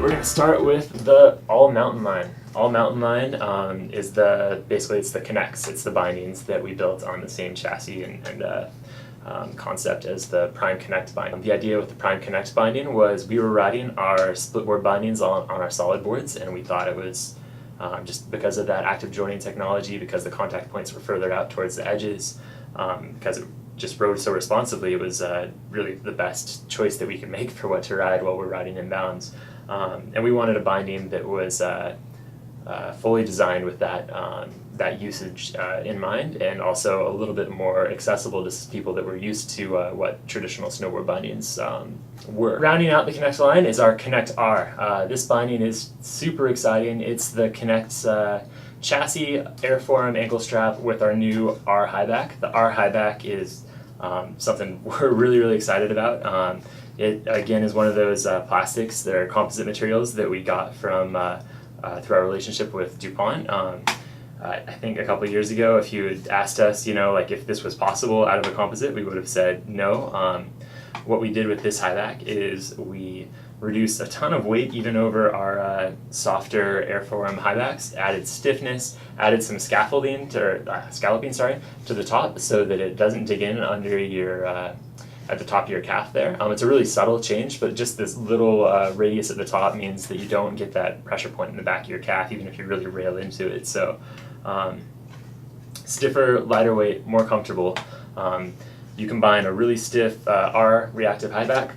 we're going to start with the all mountain line. All mountain line is basically it's the connects, it's the bindings that we built on the same chassis and concept as the Prime Connect binding. The idea with the Prime Connect binding was we were riding our split board bindings on our solid boards, and we thought it was just because of that active joining technology, because the contact points were further out towards the edges, because it just rode so responsively, it was really the best choice that we could make for what to ride while we're riding inbounds. And we wanted a binding that was fully designed with that usage in mind, and also a little bit more accessible to people that were used to what traditional snowboard bindings were. Rounding out the Connect line is our Connect R. This binding is super exciting. It's the Connect's chassis, airforum, ankle strap with our new R high back. The R high back is something we're really excited about. It again is one of those plastics that are composite materials that we got from through our relationship with DuPont. I think a couple of years ago, if you had asked us, like if this was possible out of a composite, we would have said no. What we did with this high back is we reduced a ton of weight even over our softer airforum high backs, added stiffness, added some scalloping to the top so that it doesn't dig in under your at the top of your calf there. It's a really subtle change, but just this little radius at the top means that you don't get that pressure point in the back of your calf, even if you really rail into it. So stiffer, lighter weight, more comfortable. You combine a really stiff R reactive high back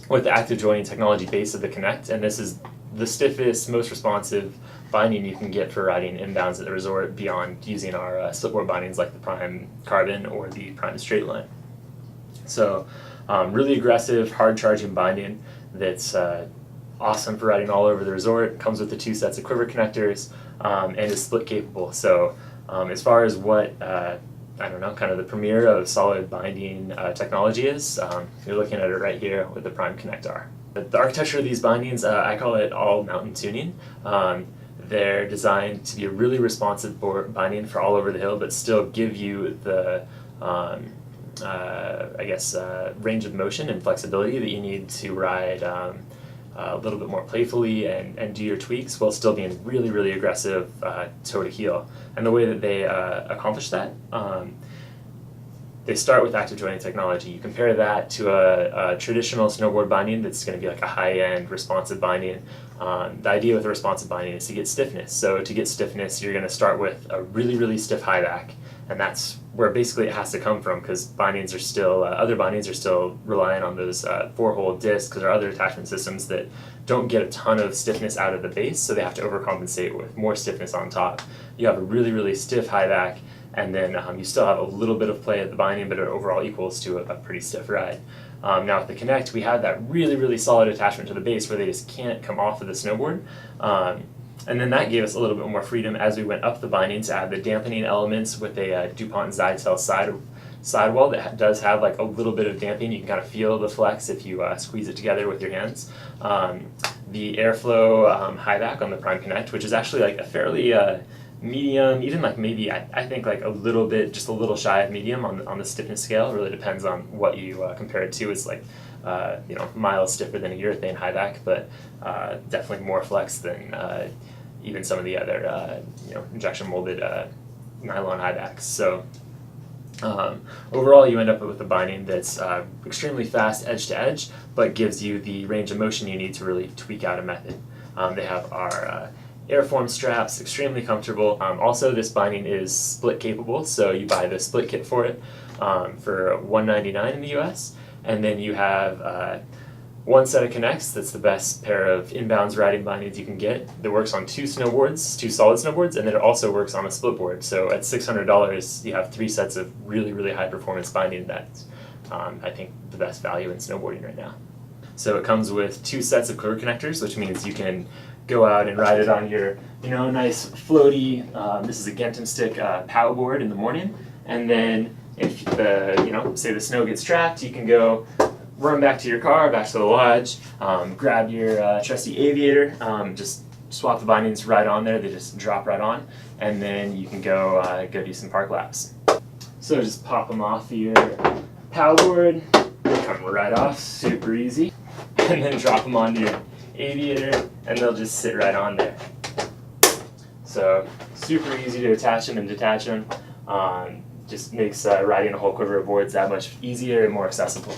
with the active joining technology base of the Connect, and this is the stiffest, most responsive binding you can get for riding inbounds at the resort beyond using our slipboard bindings like the Prime Carbon or the Prime Straight Line. So really aggressive, hard charging binding that's awesome for riding all over the resort. Comes with the 2 sets of quiver connectors and is split capable. So as far as what kind of the premiere of solid binding technology is, you're looking at it right here with the Prime Connect R. The architecture of these bindings, I call it all mountain tuning. They're designed to be a really responsive binding for all over the hill, but still give you the range of motion and flexibility that you need to ride a little bit more playfully and do your tweaks while still being really aggressive toe to heel. And the way that they accomplish that, they start with active joining technology. You compare that to a traditional snowboard binding that's going to be like a high-end responsive binding. The idea with a responsive binding is to get stiffness. So to get stiffness, you're going to start with a really stiff high back, and that's where basically it has to come from, because bindings are still other bindings are still relying on those 4-hole discs or other attachment systems that don't get a ton of stiffness out of the base, so they have to overcompensate with more stiffness on top. You have a really stiff high back, and then you still have a little bit of play at the binding, but it overall equals to a pretty stiff ride. Now with the Connect, we have that really solid attachment to the base where they just can't come off of the snowboard. And then that gave us a little bit more freedom as we went up the binding to add the dampening elements with a DuPont Zytel sidewall that does have like a little bit of damping. You can kind of feel the flex if you squeeze it together with your hands. The airflow high back on the Prime Connect, which is actually like a fairly medium, even like maybe I think like a little bit, just a little shy of medium on the stiffness scale. It really depends on what you compare it to. It's like miles stiffer than a urethane high back, but definitely more flex than even some of the other injection molded nylon high backs. So overall, you end up with a binding that's extremely fast edge to edge, but gives you the range of motion you need to really tweak out a method. They have our airform straps, extremely comfortable. Also, this binding is split capable, so you buy the split kit for it for $199 in the US, and then you have one set of Connects that's the best pair of inbounds riding bindings you can get that works on 2 solid snowboards, and then it also works on a split board. So at $600, you have 3 sets of really high performance binding that's I think the best value in snowboarding right now. So it comes with 2 sets of quiver connectors, which means you can go out and ride it on your nice floaty, this is a Gentum stick POW board in the morning, and then if say the snow gets trapped, you can go run back to your car, back to the lodge, grab your trusty aviator, just swap the bindings right on there, they just drop right on, and then you can go do some park laps. So just pop them off your POW board, come right off, super easy, and then drop them onto your aviator, and they'll just sit right on there. So super easy to attach them and detach them. Just makes riding a whole quiver of boards that much easier and more accessible.